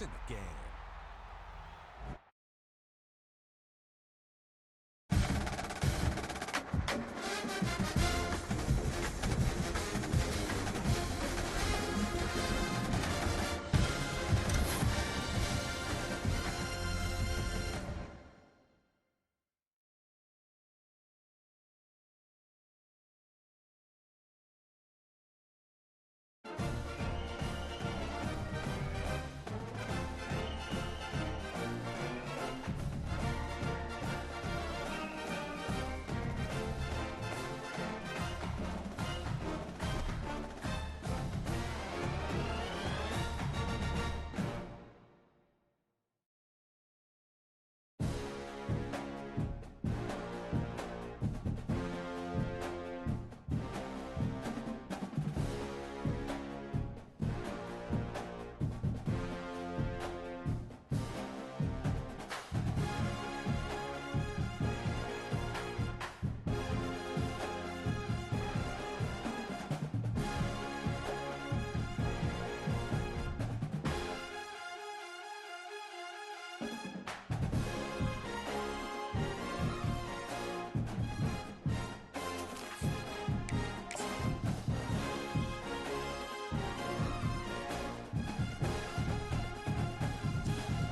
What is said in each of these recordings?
points in the game.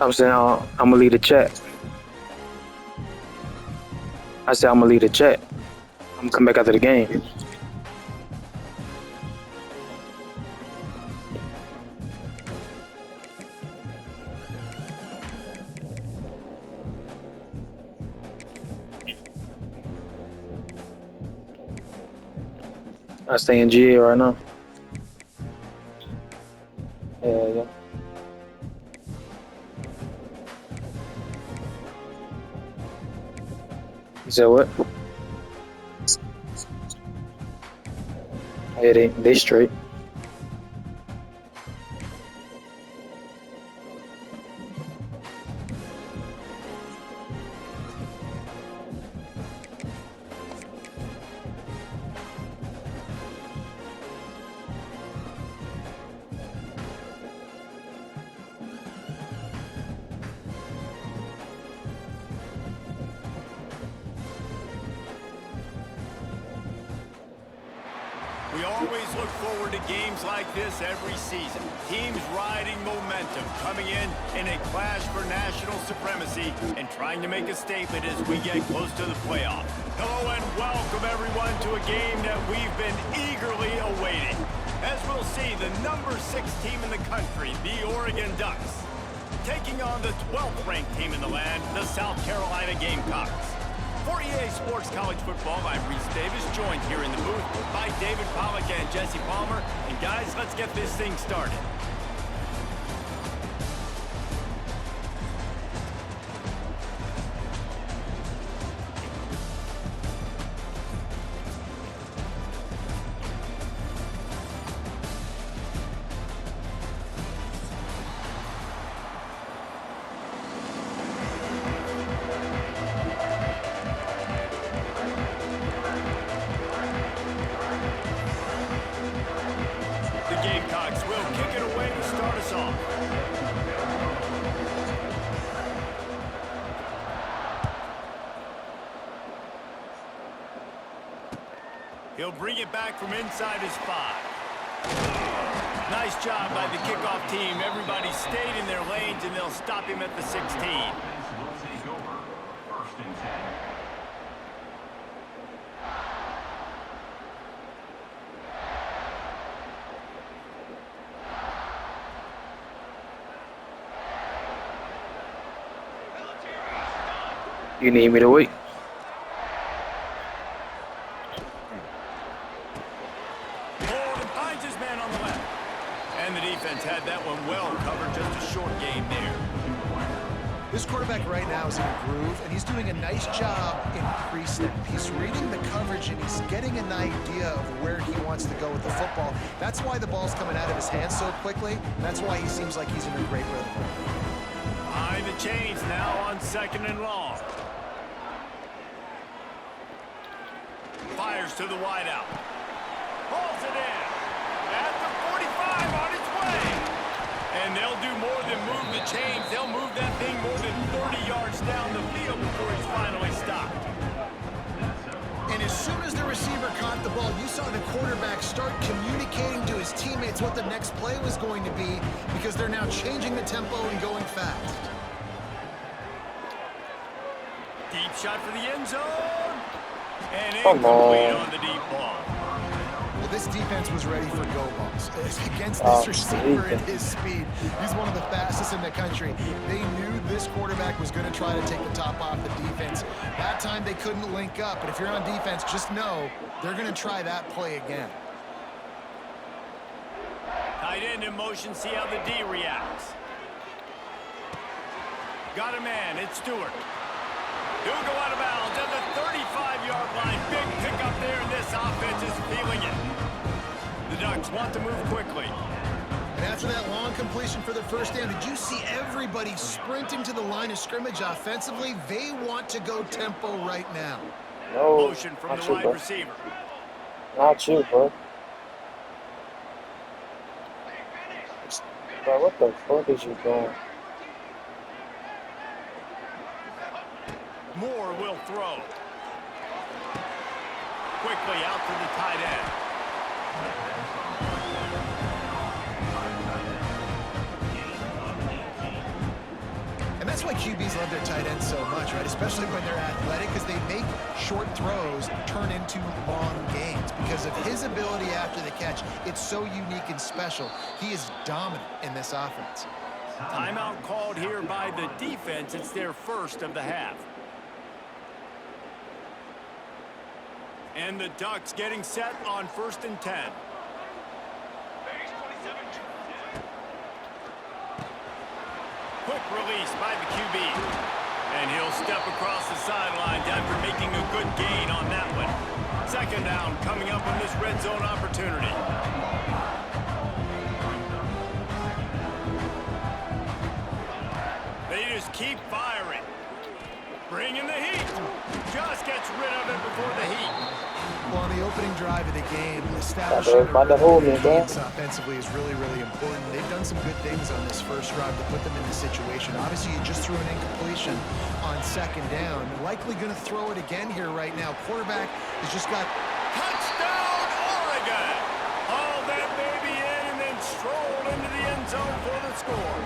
I'm saying I'm gonna lead a chat. I said I'm gonna lead a chat. I'm gonna come back after the game. I stay in GA right now. Yeah. You said what? Yeah, they straight. We always look forward to games like this every season. Teams riding momentum, coming in a clash for national supremacy and trying to make a statement as we get close to the playoff. Hello and welcome everyone to a game that we've been eagerly awaiting. As we'll see, the number 6 team in the country, the Oregon Ducks, taking on the 12th ranked team in the land, the South Carolina Gamecocks. For EA Sports College Football, I'm Reese Davis, joined here in the booth by David Pollack and Jesse Palmer. And guys, let's get this thing started. Gamecocks will kick it away to start us off. He'll bring it back from inside his 5. Nice job by the kickoff team. Everybody stayed in their lanes, and they'll stop him at the 16. You need me to wait? Bolden finds his man on the left. And the defense had that one well covered. Just a short game there. This quarterback right now is in a groove, and he's doing a nice job in pre-snap. He's reading the coverage, and he's getting an idea of where he wants to go with the football. That's why the ball's coming out of his hands so quickly. That's why he seems like he's in a great rhythm. Behind the chains now on 2nd and long. Fires to the wideout. Pulls it in. At the 45 on its way. And they'll do more than move the chains. They'll move that thing more than 30 yards down the field before it's finally stopped. And as soon as the receiver caught the ball, you saw the quarterback start communicating to his teammates what the next play was going to be because they're now changing the tempo and going fast. Deep shot for the end zone. And incomplete on the deep ball. Well, this defense was ready for go balls. Against this receiver at his speed, he's one of the fastest in the country. They knew this quarterback was going to try to take the top off the defense. That time they couldn't link up, but if you're on defense, just know they're going to try that play again. Tight end in motion, see how the D reacts. Got a man, it's Stewart. He'll go out of bounds at the 35-yard line. Big pickup there, and this offense is feeling it. The Ducks want to move quickly. And after that long completion for the first down, did you see everybody sprinting to the line of scrimmage offensively? They want to go tempo right now. No, Motion from not the you, wide bro. receiver. Not you, bro. Bro, what the fuck is you doing? Moore will throw. Quickly out to the tight end. And that's why QBs love their tight ends so much, right? Especially when they're athletic, because they make short throws turn into long gains. Because of his ability after the catch, it's so unique and special. He is dominant in this offense. Timeout called here by the defense. It's their first of the half. And the Ducks getting set on 1st and 10. Quick release by the QB. And he'll step across the sidelines after making a good gain on that one. 2nd down coming up on this red zone opportunity. They just keep firing. Bringing the heat. Just gets rid of it before the heat. Well, on the opening drive of the game, establishing offensively is really, really important. They've done some good things on this first drive to put them in this situation. Obviously, you just threw an incompletion on 2nd down. Likely going to throw it again here right now. Quarterback has just got... Touchdown, Oregon! Hauled that baby in and then strolled into the end zone for the score.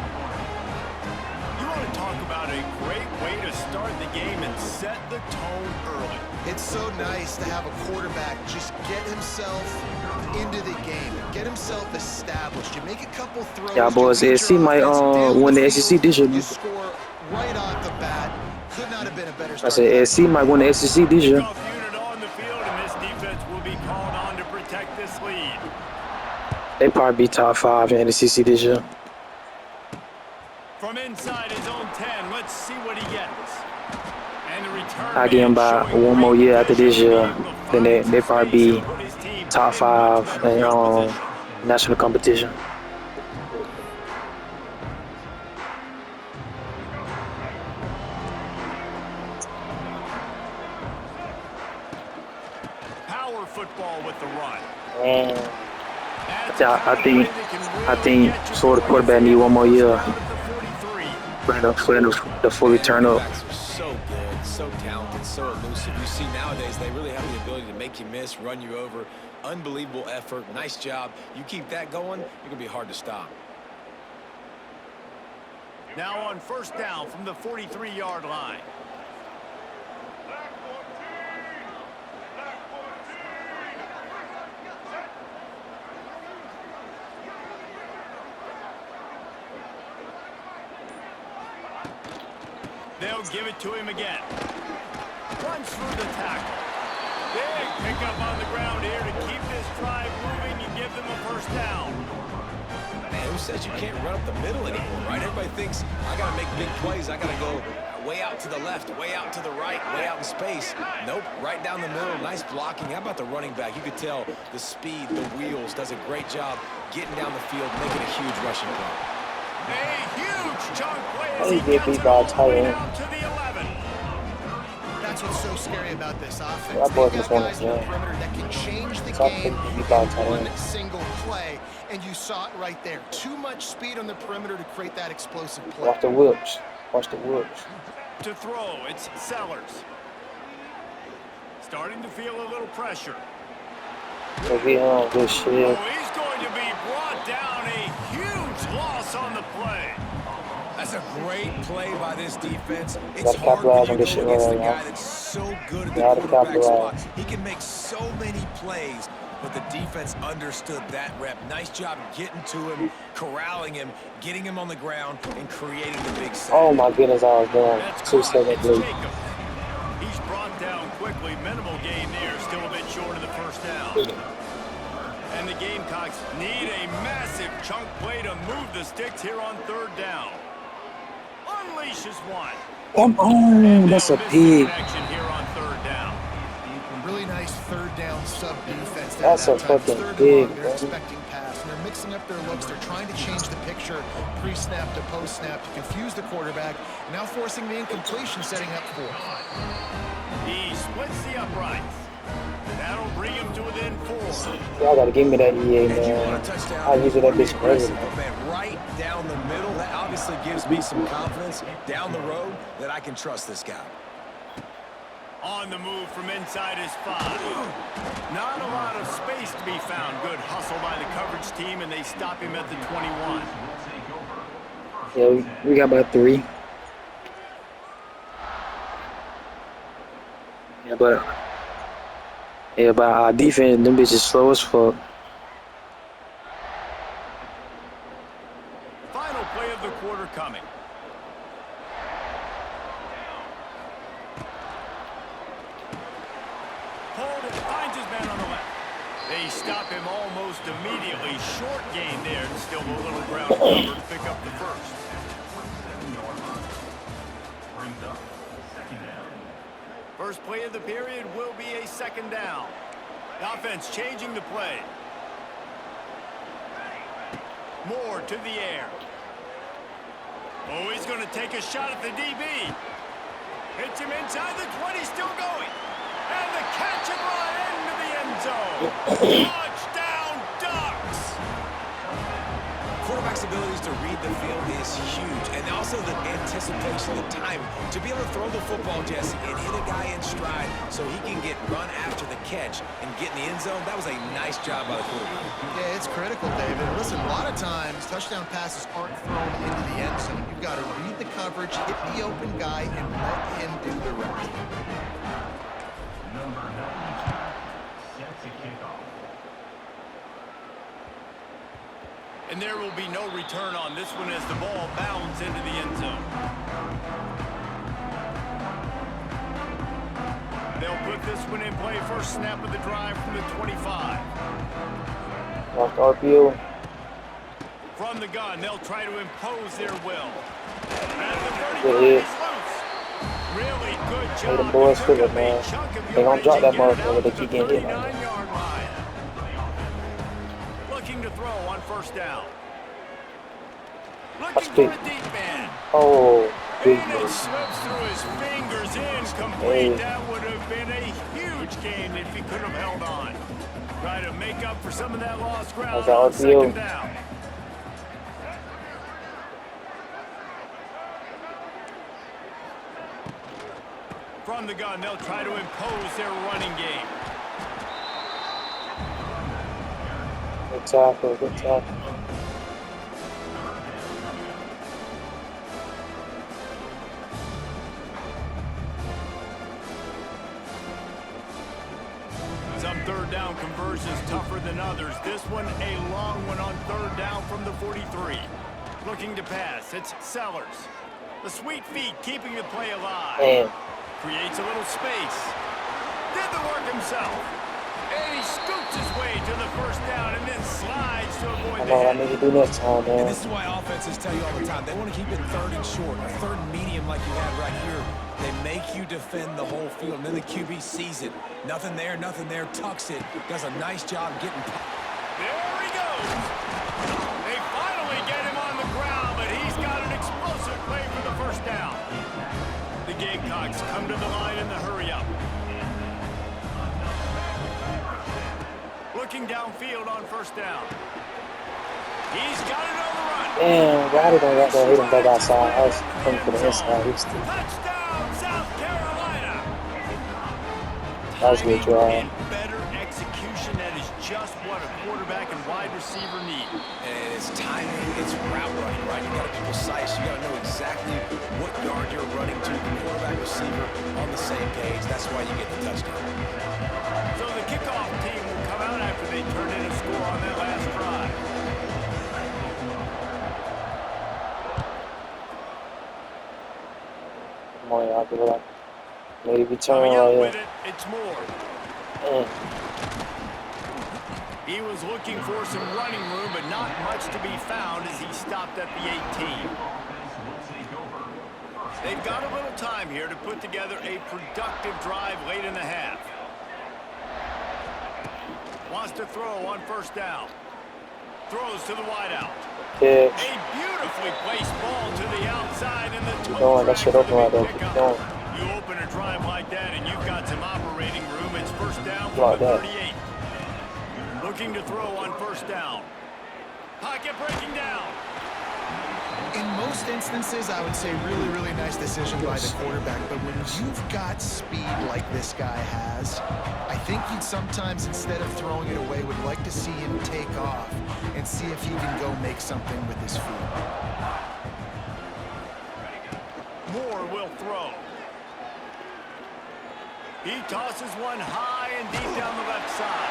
You want to talk about a great way to start the game and set the tone early. It's so nice to have a quarterback just get himself into the game, get himself established. You make a couple throws. Yeah, boys, SC might win the SEC this year. You score right off the bat. Could not have been a better I start. said SC might win the SEC this year. Kickoff unit on the field, and this defense will be called on to protect this lead. They probably be top 5 in the SEC this year. From inside his own 10, let's see what he gets. And the return I give him by one more year after this year, then they probably be top 5 in national competition. Power football with the run. I think so. The quarterback need one more year for the fully turn up. So good, so talented, so elusive. You see nowadays they really have the ability to make you miss, run you over. Unbelievable effort, nice job. You keep that going, you're gonna be hard to stop. Now on 1st down from the 43-yard line. They'll give it to him again. Runs through the tackle. Big pickup on the ground here to keep this drive moving and give them a 1st down. Man, who says you can't run up the middle anymore, right? Everybody thinks, I got to make big plays. I got to go way out to the left, way out to the right, way out in space. Nope, right down the middle. Nice blocking. How about the running back? You could tell the speed, the wheels, does a great job getting down the field, making a huge rushing play. A huge chunk play as He he did gets beat it by a all the tight way end. down to the 11. That's what's so scary about this offense. That boy They've just got wanna guys in the play. perimeter that can change the Stop game thinking in about tight one end. single play. and you saw it right there. Too much speed on the perimeter to create that explosive play. Watch the whips. Watch the whips. To throw, it's Sellers. Starting to feel a little pressure. Look at him. Good shit. Oh, he's going to be brought down. A huge loss on the play. That's a great play by this defense. It's Gotta hard capitalize when on you this go shit against right the now. guy that's so good at the Gotta quarterback spot. capitalize. He can make so many plays, but the defense understood that rep. Nice job getting to him, corralling him, getting him on the ground, and creating the big sack. Oh my goodness, I was down. That's 2 caught. seconds It's late. Jacobs. He's brought down quickly. Minimal gain there. Still a bit short of the first down. And the Gamecocks need a massive chunk play to move the sticks here on third down. Unleashes one. Come on, And that's they'll a miss the pig. connection here on third down. Really nice third down sub defense. That's a fucking third and pig, long, they're man. expecting pass, and they're mixing up their looks. They're trying to change the picture pre-snap to post-snap to confuse the quarterback. Now forcing the incompletion, setting up fourth. He splits the uprights. That'll bring him to within 4. Y'all gotta give me that EA, And you want man. a touchdown? I use that bitch for aggressive, everything. but man, right down the middle. That obviously gives me some confidence down the road that I can trust this guy. On the move from inside his 5. Not a lot of space to be found. Good hustle by the coverage team, and they stop him at the 21. Yeah, we got about 3. But our defense, them bitches slow as fuck. Final play of the quarter coming. Hold it, finds his man on the left. They stop him almost immediately. Short gain there, and still a little ground cover to pick up the first. First play of the period will be a second down. The offense changing the play. Moore to the air. Oh, he's going to take a shot at the DB. Hits him inside the 20, still going. And the catch and run into the end zone. Touchdown, Ducks! Quarterback's abilities to read the field is huge, and also the anticipation, the time to be able to throw the football, Jesse, and hit a guy in stride so he can get run after the catch and get in the end zone. That was a nice job by the quarterback. Yeah, it's critical, David. Listen, a lot of times touchdown passes aren't thrown into the end zone. You've got to read the coverage, hit the open guy, and let him do the rest. And there will be no return on this one as the ball bounds into the end zone. They'll put this one in play. First snap of the drive from the 25. Watch the RPO. From the gun, they'll try to impose their will. At the 35, Good he's hit. loose. Really good Hey, job. them boys to feel pick it, up a man. chunk of They gonna drop that yardage and get it motherfucker. out They to keep the getting hit like that. 39-yard line. Looking to throw on first down. Looking That's for big. a deep man. Oh, big And it miss. slips through his fingers. Incomplete. Hey. That would have been a huge gain if he could have held on. Try to make up for some of that lost ground That's our on second RPO. down. From the gun, they'll try to impose their running game. Good tackle, good tackle. Some third down conversions tougher than others. This one a long one on third down from the 43. Looking to pass, it's Sellers. The sweet feet keeping the play alive. Man, Creates a little space. Did the work himself. And he scoots his way to the first down and then slides to I avoid the know what I hit. need to do next time, And man. this is why offenses tell you all the time, they want to keep it third and short, or third and medium like you have right here. They make you defend the whole field, and then the QB sees it. Nothing there, tucks it, does a nice job getting... There he goes. They finally get him on the ground, but he's got an explosive play for the first down. The Gamecocks come to the line in the hurry-up. Looking downfield on first down. He's got it on the run. Damn, God, he done got that. He done back outside. I was coming for the inside. He still. Touchdown, South Carolina. That was a good Timing drive. and better execution. That is just what a quarterback and wide receiver need. And it's timing, it's route running, right? You got to be precise. You got to know exactly what yard you're running to. The quarterback, receiver on the same page. That's why you get the touchdown. So the kickoff team will come out after they turn in a score on that last drive. Come on, y'all. Give it up. Maybe turn Coming out right with here. it, it's Moore. Mm. He was looking for some running room, but not much to be found as he stopped at the 18. They've got a little time here to put together a productive drive late in the half. Wants to throw on first down. Throws to the wideout. Yeah. A beautifully placed ball to the outside, and the Keep toe going. That drag shit for open the right big there. Keep pickup. going. You open a drive like that, and you've got some operating room. It's first down Like from the that. 38. Looking to throw on first down. Pocket breaking down. In most instances, I would say really, really nice decision by the quarterback. But when you've got speed like this guy has, I think you'd sometimes, instead of throwing it away, would like to see him take off and see if he can go make something with his feet. Moore will throw. He tosses one high and deep down the left side.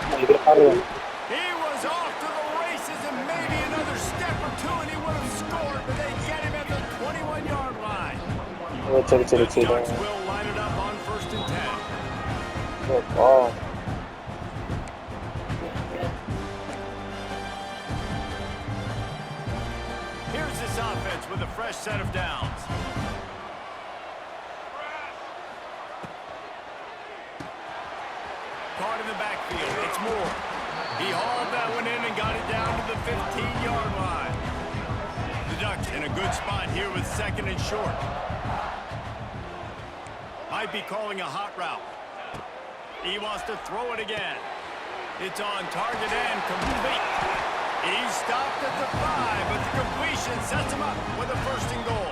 Come on, you get up out of there. He was off to the races, and maybe another step or two, and he would have scored, but they get him at the 21-yard line. We'll take it to the The 2 Ducks down. will line it up on first and 10. Good ball. Here's this offense with a fresh set of downs. Caught in the backfield. It's Moore. He hauled that one in and got it down to the 15-yard line. The Ducks in a good spot here with second and short. Might be calling a hot route. He wants to throw it again. It's on target and complete. He's stopped at the 5, but the completion sets him up with a first and goal.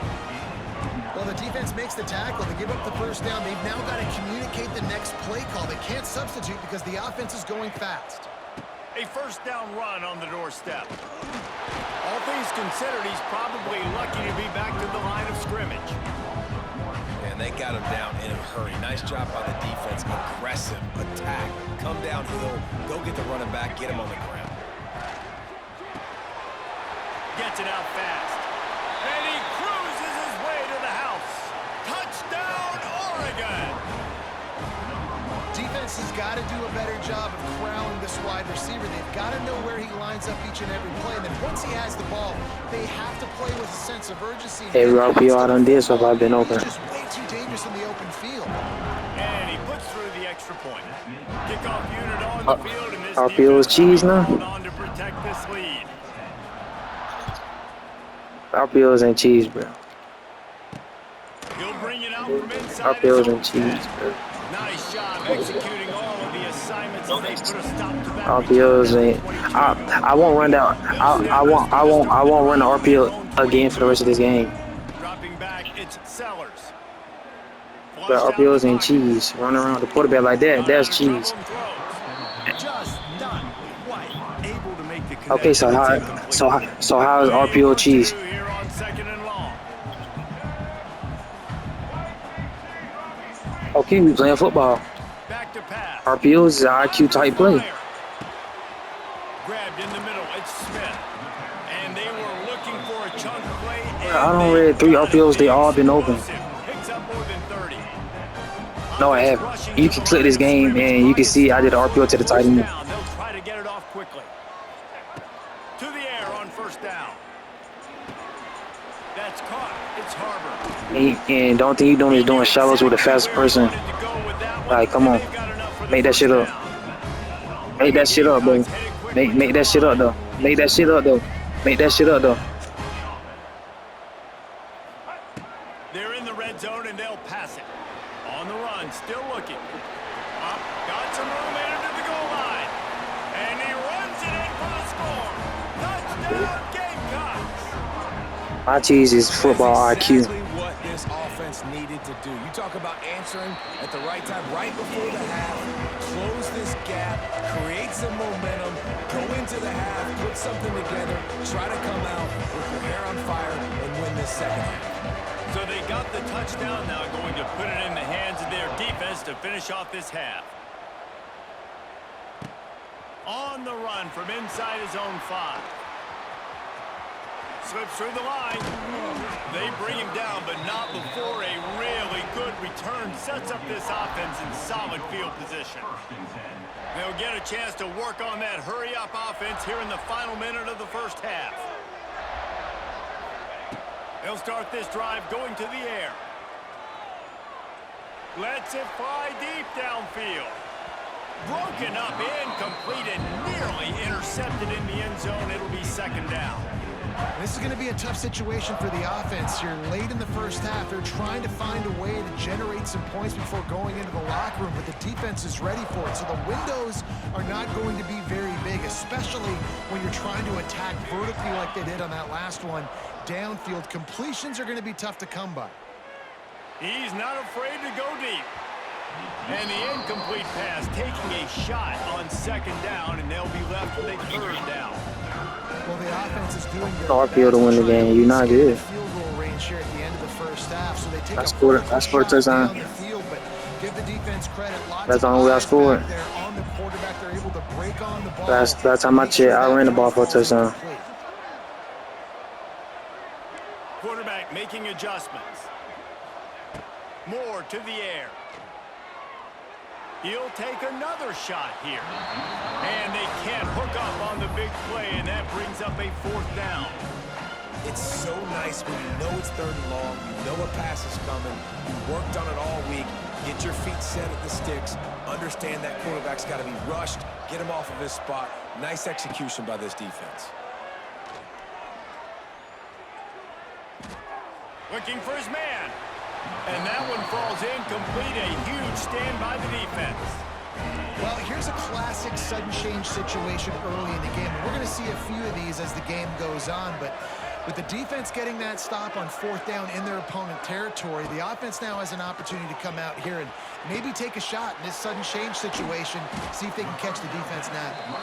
Well, the defense makes the tackle. They give up the first down. They've now got to communicate the next play call. They can't substitute because the offense is going fast. A first down run on the doorstep. All things considered, he's probably lucky to be back to the line of scrimmage. And they got him down in a hurry. Nice job by the defense. Aggressive attack. Come downhill. Go get the running back. Get him on the ground. Gets it out fast. And he cruises his way to the house. Touchdown, Oregon! Defense has got to do a better job of corralling this wide receiver. They've got to know where he lines up each and every play. And then once he has the ball, they have to play with a sense of urgency. Every RPO I done did so far, I've been open. He's just way too dangerous in the open field. And he puts through the extra point. Kickoff unit on the field, and this RPO is defense cheese now. held on to protect this lead. RPOs ain't cheese, bro. He'll bring it out from inside his RPOs own ain't cheese, 10. bro. Nice job executing all of the assignments as they put a stop to that. RPOs ain't. I won't run down. I won't run the RPO again for the rest of this game. Dropping back, it's Sellers. But RPOs ain't cheese. Run around the quarterback like that, that's cheese. Just not quite able to make the Okay, so how is RPO cheese? Here on second and long. Okay, we playing football. Back to pass. RPOs is an IQ type play. Grabbed in the middle, it's Smith. And they were looking for a chunk play. I don't read 3 RPOs, they all been open. Picks up more than 30. No, I haven't. You can click this game and you can see I did an RPO to the tight end. They'll try to get it off quickly. To the air on first down. That's caught. It's Harbor. And the only thing you doing is doing shallows with the fastest person. Like, come on. Make that shit up. Make that shit up, bro. Make that shit up, though. Make that shit up, though. Make that shit up, though. They're in the red zone and they'll pass it. On the run, still looking. Up, got some room headed to the goal line. And he runs it in for the score. Touchdown! My cheese is football That's IQ. exactly what this offense needed to do. You talk about answering at the right time, right before the half, close this gap, create some momentum, go into the half, put something together, try to come out with your hair on fire and win this second half. So they got the touchdown, now going to put it in the hands of their defense to finish off this half. On the run from inside his own 5. Slips through the line. They bring him down, but not before a really good return sets up this offense in solid field position. They'll get a chance to work on that hurry-up offense here in the final minute of the first half. They'll start this drive going to the air. Lets it fly deep downfield. Broken up, incomplete, and nearly intercepted in the end zone. It'll be second down. This is going to be a tough situation for the offense here. Late in the first half, they're trying to find a way to generate some points before going into the locker room, but the defense is ready for it. So the windows are not going to be very big, especially when you're trying to attack vertically like they did on that last one. Downfield completions are going to be tough to come by. He's not afraid to go deep. And the incomplete pass taking a shot on second down, and they'll be left with a third down. Well, the offense is doing their RPO to win the game. You're not good. Field goal range here at the end of the first half, so they take I scored a touchdown. down the field, but give the defense credit. Lots That's the of only way I eyes scored. back there on the quarterback. They're able to break on the ball. Last time I checked, I ran the ball for a touchdown. Quarterback making adjustments. Moore to the air. He'll take another shot here. And they can't hook up on the big play, and that brings up a fourth down. It's so nice when you know it's third and long, you know a pass is coming, you worked on it all week, get your feet set at the sticks, understand that quarterback's got to be rushed, get him off of his spot. Nice execution by this defense. Looking for his man. And that one falls incomplete. A huge stand by the defense. Well, here's a classic sudden change situation early in the game. We're going to see a few of these as the game goes on, but with the defense getting that stop on fourth down in their opponent territory, the offense now has an opportunity to come out here and maybe take a shot in this sudden change situation, see if they can catch the defense napping.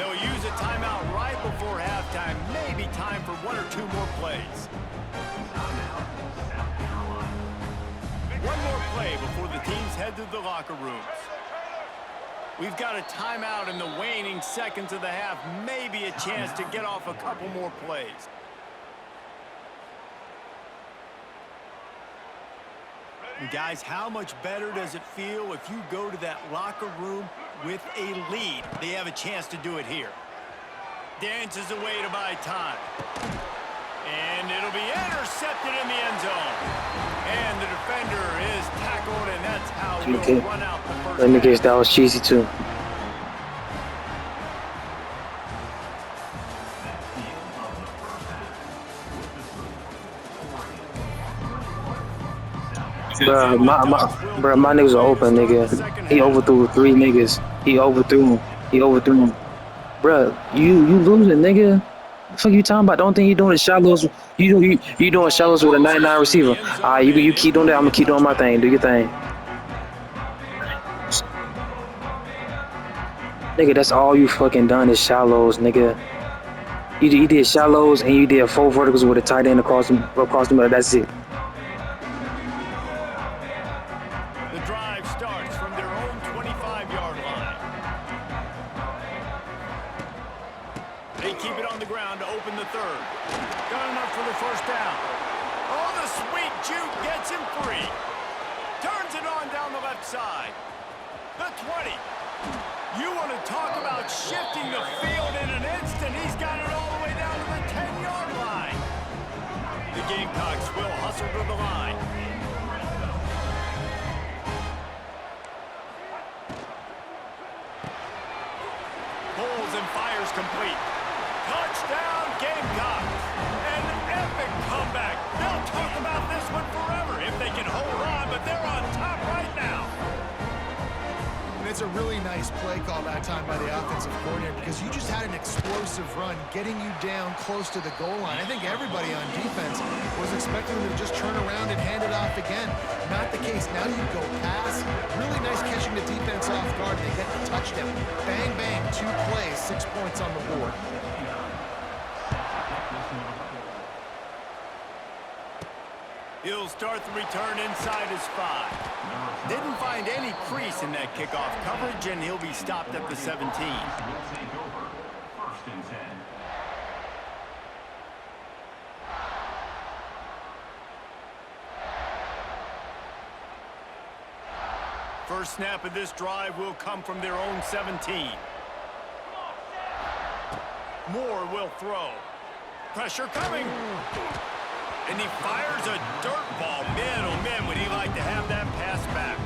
They'll use a timeout right before halftime. Maybe time for one or two more plays. One more play before the teams head to the locker rooms. We've got a timeout in the waning seconds of the half. Maybe a chance to get off a couple more plays. And guys, how much better does it feel if you go to that locker room with a lead? They have a chance to do it here. Dances away to buy time. And it'll be intercepted in the end zone. And the defender is tackled, and that's how we'll run out the first. Let me guess, that was cheesy too. Bruh, my niggas are open, nigga. He overthrew 3 niggas. He overthrew him. Bruh, you losing, nigga. What the fuck you talking about? The only thing you doing is shallows. You doing shallows with a 99 receiver. Alright, you keep doing that. I'm gonna keep doing my thing. Do your thing. Nigga, that's all you fucking done is shallows, nigga. You did shallows and you did 4 verticals with a tight end across the middle. That's it. The drive starts from their own 25-yard line. They keep it on the ground to open the third. Got enough for the first down. Oh, the sweet juke gets him free. Turns it on down the left side. The 20. You want to talk about shifting the field in an instant. He's got it all the way down to the 10-yard line. The Gamecocks will hustle to the line. Pulls and fires complete. Touchdown, Gamecocks. An epic comeback. They'll talk about this one forever if they can hold on, but they're on top right now. it's a really nice play call that time by the offensive coordinator because you just had an explosive run getting you down close to the goal line. I think everybody on defense was expecting them to just turn around and hand it off again. Not the case. Now you go pass. Really nice catching the defense off guard. They get the touchdown. Bang, bang, 2 plays, 6 points on the board. He'll start the return inside his 5. Didn't find any crease in that kickoff coverage, and he'll be stopped at the 17. First snap of this drive will come from their own 17. Moore will throw. Pressure coming. And he fires a dirt ball. Man, oh man, would he like to have that pass back.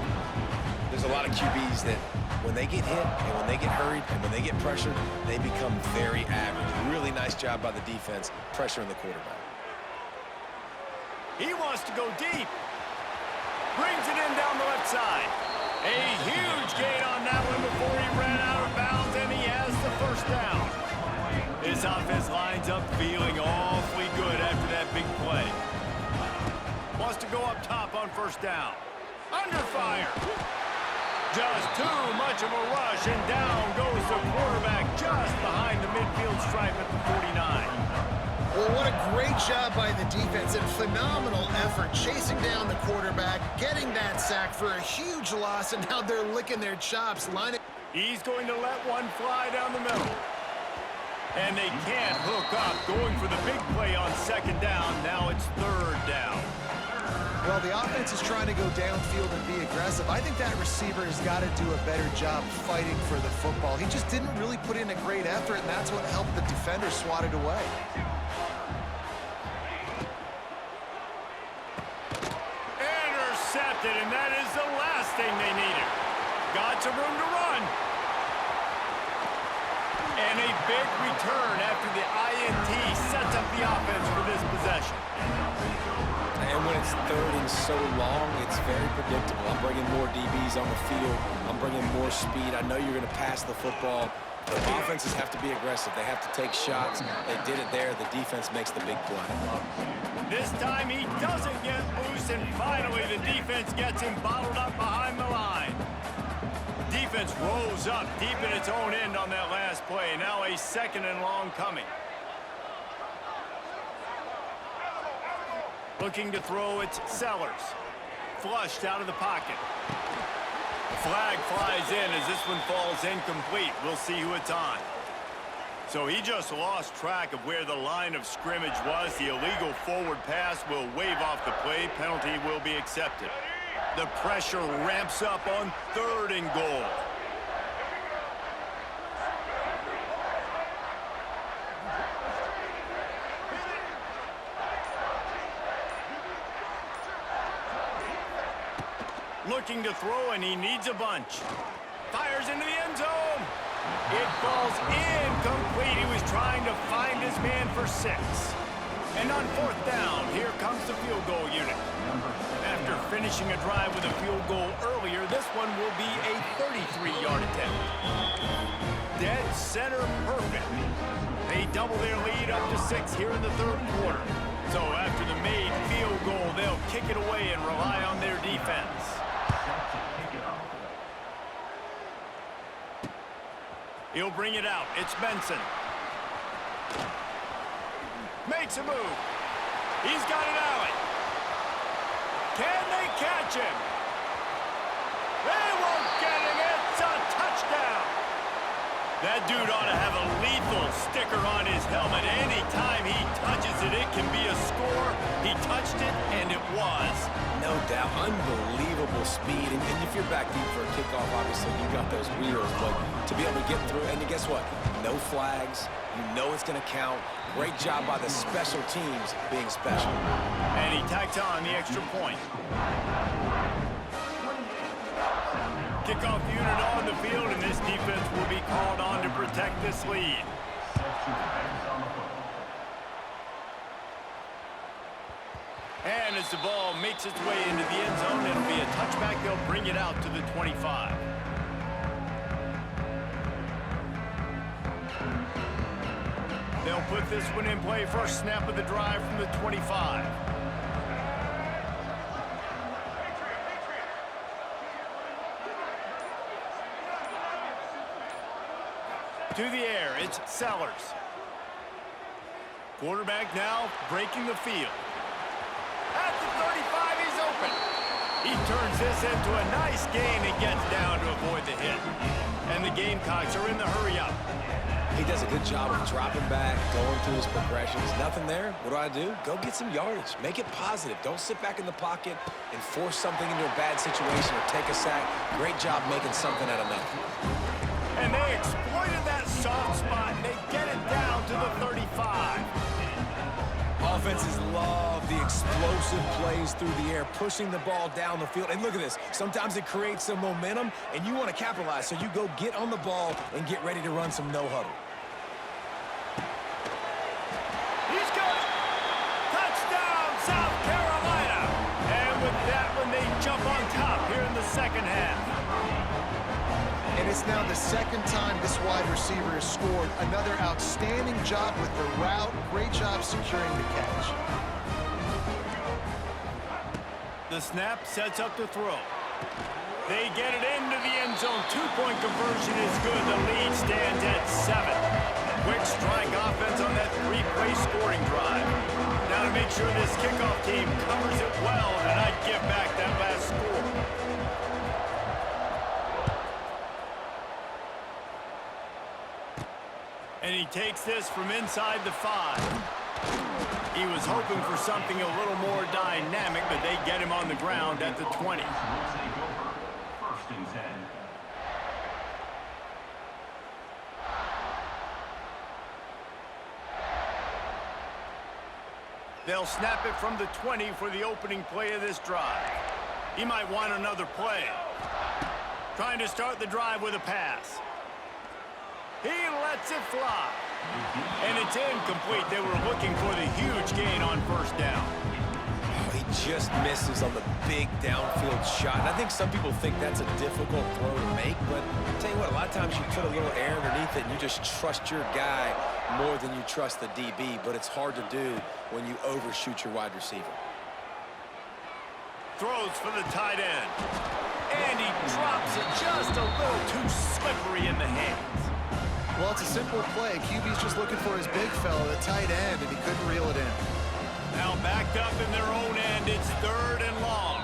There's a lot of QBs that when they get hit and when they get hurried and when they get pressured, they become very average. Really nice job by the defense pressuring the quarterback. He wants to go deep. Brings it in down the left side. A huge gain on that one before he ran out of bounds, and he has the first down. This offense lines up feeling awfully good after that big play. Wants to go up top on first down. Under fire. Just too much of a rush, and down goes the quarterback just behind the midfield stripe at the 49. Well, what a great job by the defense and phenomenal effort chasing down the quarterback, getting that sack for a huge loss, and now they're licking their chops. He's going to let one fly down the middle. And they can't hook up, going for the big play on second down. Now it's third down. Well, the offense is trying to go downfield and be aggressive. I think that receiver has got to do a better job fighting for the football. He just didn't really put in a great effort, and that's what helped the defender swat it away. Intercepted, and that is the last thing they needed. Got some room to run. And a big return after the INT sets up the offense for this possession. And when it's third and so long, it's very predictable. I'm bringing more DBs on the field. I'm bringing more speed. I know you're going to pass the football. The offenses have to be aggressive. They have to take shots. They did it there. The defense makes the big play. This time he doesn't get loose, and finally the defense gets him bottled up behind the line. Defense rolls up deep in its own end on that last play. Now a second and long coming. Looking to throw, it's Sellers. Flushed out of the pocket. The flag flies in as this one falls incomplete. We'll see who it's on. So he just lost track of where the line of scrimmage was. The illegal forward pass will wave off the play. Penalty will be accepted. The pressure ramps up on third and goal. Looking to throw, and he needs a bunch. Fires into the end zone. It falls incomplete. He was trying to find his man for 6. And on fourth down, here comes the field goal unit. After finishing a drive with a field goal earlier, this one will be a 33-yard attempt. Dead center perfect. They double their lead up to 6 here in the third quarter. So after the made field goal, they'll kick it away and rely on their defense. He'll bring it out. It's Benson. Makes a move. He's got an alley. Can they catch him? They won't get him. It's a touchdown. That dude ought to have a lethal sticker on his helmet. Anytime he touches it, it can be a score. He touched it, and it was. No doubt. Unbelievable speed. And if you're back deep for a kickoff, obviously you got those wheels. But to be able to get through, and guess what? No flags. You know it's going to count. Great job by the special teams being special. And he tacks on the extra point. Kickoff unit on the field, and this defense will be called on to protect this lead. And as the ball makes its way into the end zone, it'll be a touchback. They'll bring it out to the 25. They'll put this one in play first snap of the drive from the 25. To the air, it's Sellers. Quarterback now breaking the field. At the 35, he's open. He turns this into a nice gain and gets down to avoid the hit. And the Gamecocks are in the hurry up. He does a good job of dropping back, going through his progressions. Nothing there. What do? Go get some yardage. Make it positive. Don't sit back in the pocket and force something into a bad situation or take a sack. Great job making something out of nothing. And they exploited that soft spot, and they get it down to the 35. Offenses love the explosive plays through the air, pushing the ball down the field. And look at this. Sometimes it creates some momentum, and you want to capitalize. So you go get on the ball and get ready to run some no-huddle. He's got it. Touchdown, South Carolina. And with that one, they jump on top here in the second half. And it's now the second time this wide receiver has scored. Another outstanding job with the route. Great job securing the catch. The snap sets up the throw. They get it into the end zone. Two-point conversion is good. The lead stands at 7. Quick strike offense on that three-play scoring drive. Now to make sure this kickoff team covers it well and not give back that last score. And he takes this from inside the 5. He was hoping for something a little more dynamic, but they get him on the ground at the 20. They'll snap it from the 20 for the opening play of this drive. He might want another play. Trying to start the drive with a pass. He lets it fly. And it's incomplete. They were looking for the huge gain on first down. Oh, he just misses on the big downfield shot. And I think some people think that's a difficult throw to make, but I'll tell you what, a lot of times you put a little air underneath it and you just trust your guy more than you trust the DB, but it's hard to do when you overshoot your wide receiver. Throws for the tight end. And he drops it just a little too slippery in the hands. Well, it's a simple play. QB's just looking for his big fella, the tight end, and he couldn't reel it in. Now backed up in their own end, it's 3rd and long.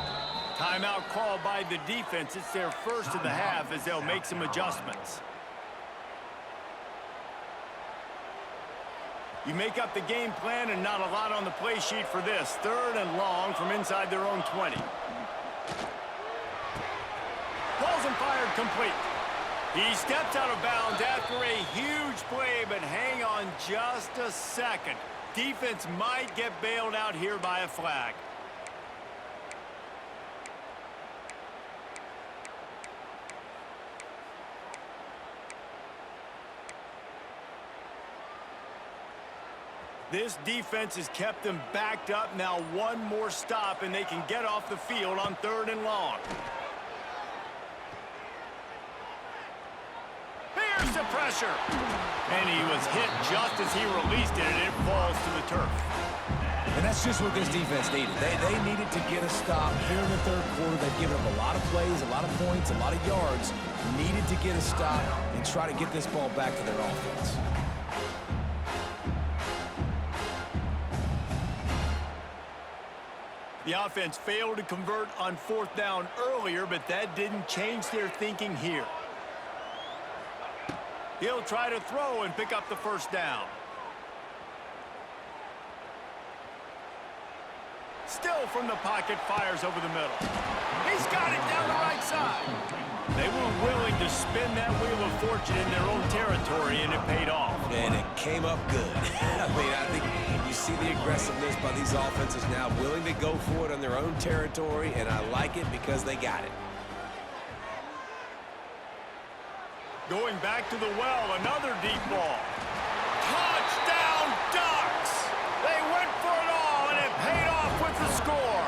Timeout called by the defense. It's their first of the half as they'll make some adjustments. You make up the game plan and not a lot on the play sheet for this. 3rd and long from inside their own 20. Balls and fired complete. He steps out of bounds after a huge play, but hang on just a second. Defense might get bailed out here by a flag. This defense has kept them backed up. Now one more stop, and they can get off the field on 3rd and long. Here's the pressure. And he was hit just as he released it, and it falls to the turf. And that's just what this defense needed. They needed to get a stop here in the 3rd quarter. They've given up a lot of plays, a lot of points, a lot of yards. Needed to get a stop and try to get this ball back to their offense. The offense failed to convert on 4th down earlier, but that didn't change their thinking here. He'll try to throw and pick up the first down. Still from the pocket, fires over the middle. He's got it down the right side. They were willing to spin that wheel of fortune in their own territory, and it paid off. And it came up good. I mean, I think you see the aggressiveness by these offenses now, willing to go for it on their own territory, and I like it because they got it. Going back to the well, another deep ball. Touchdown, Ducks! They went for it all, and it paid off with the score.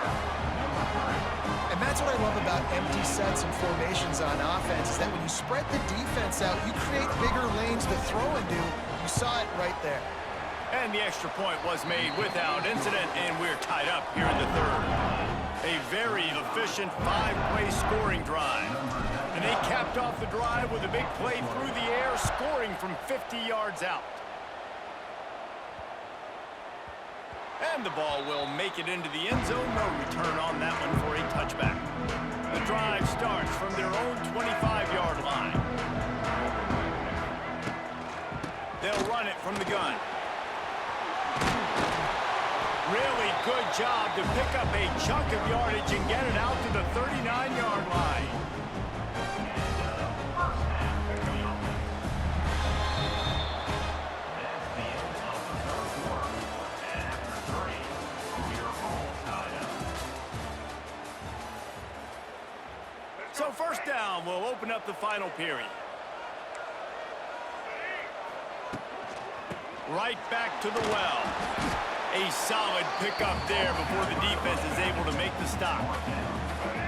And that's what I love about empty these sets and formations on offense is that when you spread the defense out, you create bigger lanes to throw into. You saw it right there. And the extra point was made without incident, and we're tied up here in the third. A very efficient 5-play scoring drive. And they capped off the drive with a big play through the air, scoring from 50 yards out. And the ball will make it into the end zone. No return on that one for a touchback. The drive starts from their own 25-yard line. They'll run it from the gun. Really good job to pick up a chunk of yardage and get it out to the 39-yard line. So first down will open up the final period. Right back to the well. A solid pickup there before the defense is able to make the stop.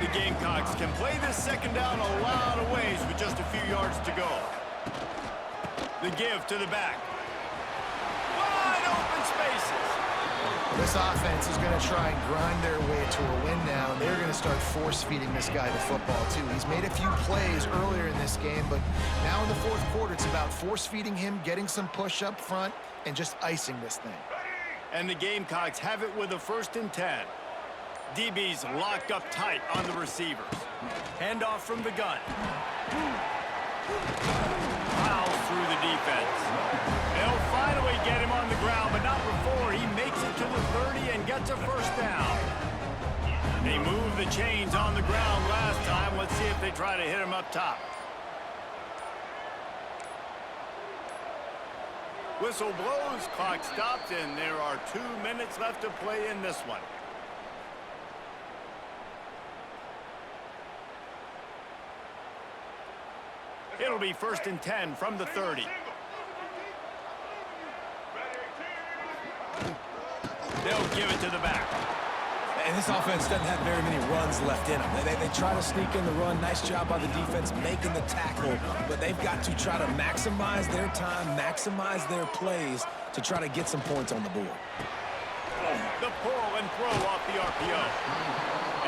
The Gamecocks can play this second down a lot of ways with just a few yards to go. The give to the back. Wide open spaces. This offense is going to try and grind their way to a win now, and they're going to start force-feeding this guy the football, too. He's made a few plays earlier in this game, but now in the fourth quarter, it's about force-feeding him, getting some push up front, and just icing this thing. And the Gamecocks have it with a 1st and 10. DB's locked up tight on the receivers. Handoff from the gun. Fouls through the defense. They'll finally get him on the ground, but not before he makes it to the 30 and gets a first down. They moved the chains on the ground last time. Let's see if they try to hit him up top. Whistle blows, clock stops, and there are 2 minutes left to play in this one. It'll be 1st and 10 from the 30. They'll give it to the back. And this offense doesn't have very many runs left in them. They try to sneak in the run. Nice job by the defense making the tackle. But they've got to try to maximize their time, maximize their plays to try to get some points on the board. The pull and throw off the RPO.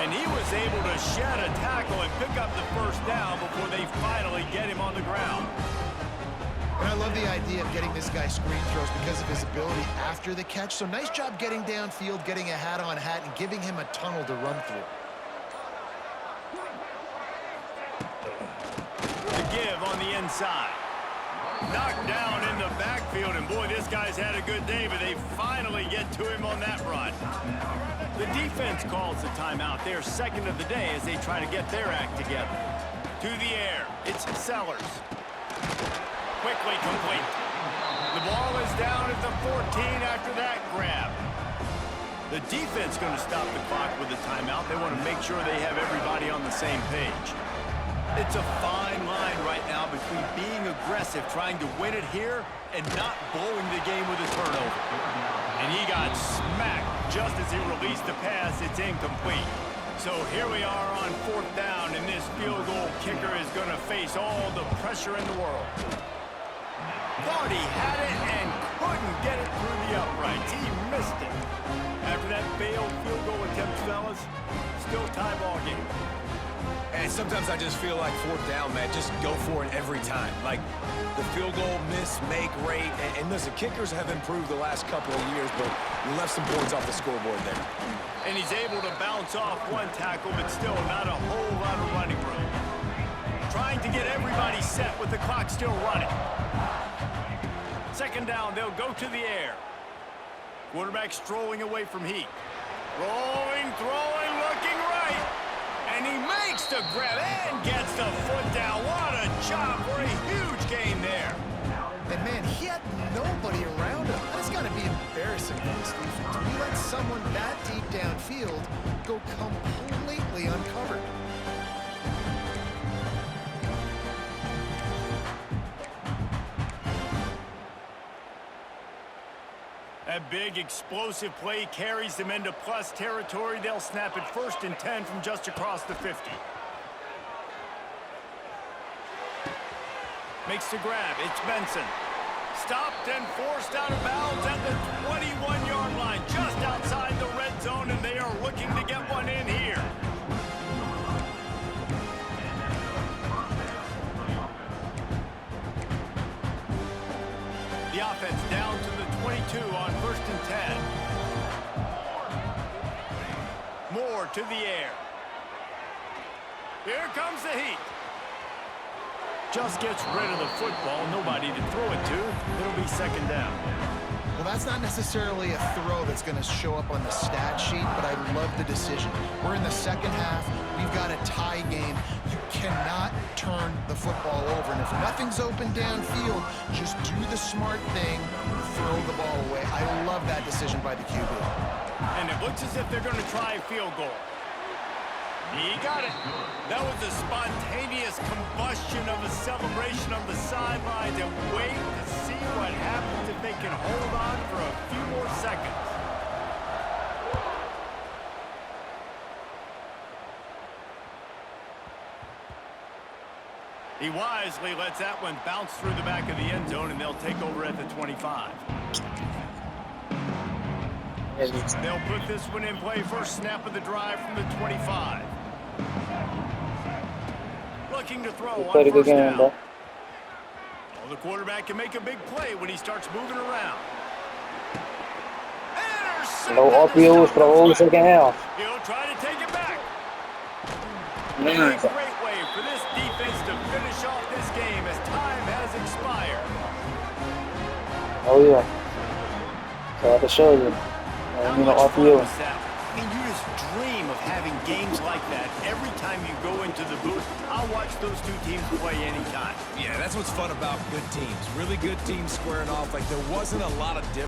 And he was able to shed a tackle and pick up the first down before they finally get him on the ground. And I love the idea of getting this guy screen throws because of his ability after the catch. So nice job getting downfield, getting a hat-on-hat, and giving him a tunnel to run through. The give on the inside. Knocked down in the backfield, and boy, this guy's had a good day, but they finally get to him on that run. The defense calls the timeout. They're second of the day as they try to get their act together. To the air, it's Sellers. Quickly complete. The ball is down at the 14 after that grab. The defense going to stop the clock with a timeout. They want to make sure they have everybody on the same page. It's a fine line right now between being aggressive, trying to win it here, and not blowing the game with a turnover. And he got smacked just as he released the pass. It's incomplete. So here we are on 4th down, and this field goal kicker is going to face all the pressure in the world. Thought he had it and couldn't get it through the uprights. He missed it. After that failed field goal attempt, fellas, still tie ball game. And sometimes I just feel like 4th down, man, just go for it every time. Like the field goal miss, make rate. And listen, kickers have improved the last couple of years, but we left some points off the scoreboard there. And he's able to bounce off one tackle, but still not a whole lot of running room. Trying to get everybody set with the clock still running. 2nd down, they'll go to the air. Quarterback strolling away from Heat. Rolling, throwing, looking right. And he makes the grab and gets the foot down. What a job for a huge gain there. And man, he had nobody around him. That's got to be embarrassing for this defense. When you let someone that deep downfield go completely uncovered. That big explosive play carries them into plus territory. They'll snap it 1st and 10 from just across the 50. Makes the grab. It's Benson. Stopped and forced out of bounds at the 21-yard line, just outside the red zone, and they are looking to get one in here. The offense down to the 22 on 1st and 10. Moore to the air. Here comes the heat. Just gets rid of the football. Nobody to throw it to. It'll be 2nd down. Well, that's not necessarily a throw that's going to show up on the stat sheet, but I love the decision. We're in the second half. We've got a tie game. You cannot turn the football over. And if nothing's open downfield, just do the smart thing, throw the ball away. I love that decision by the QB. And it looks as if they're going to try a field goal. He got it. That was a spontaneous combustion of a celebration on the sidelines, and wait to see what happens if they can hold on for a few more seconds. He wisely lets that one bounce through the back of the end zone, and they'll take over at the 25. They'll put this one in play. First snap of the drive from the 25. Looking to throw on Played a good first game, down. bro. Well, the quarterback can make a big play when he starts moving around. No RPOs for the whole second half. He'll try to take it back. Man. A great way for this defense to finish off this game as time has expired. Oh yeah. So I can show you. How You know, much fun RPO. was that? I mean, you just dream of having games like that every time you go into the booth. I'll watch those two teams play anytime. Yeah, that's what's fun about good teams. Really good teams squaring off. Like, there wasn't a lot of difference.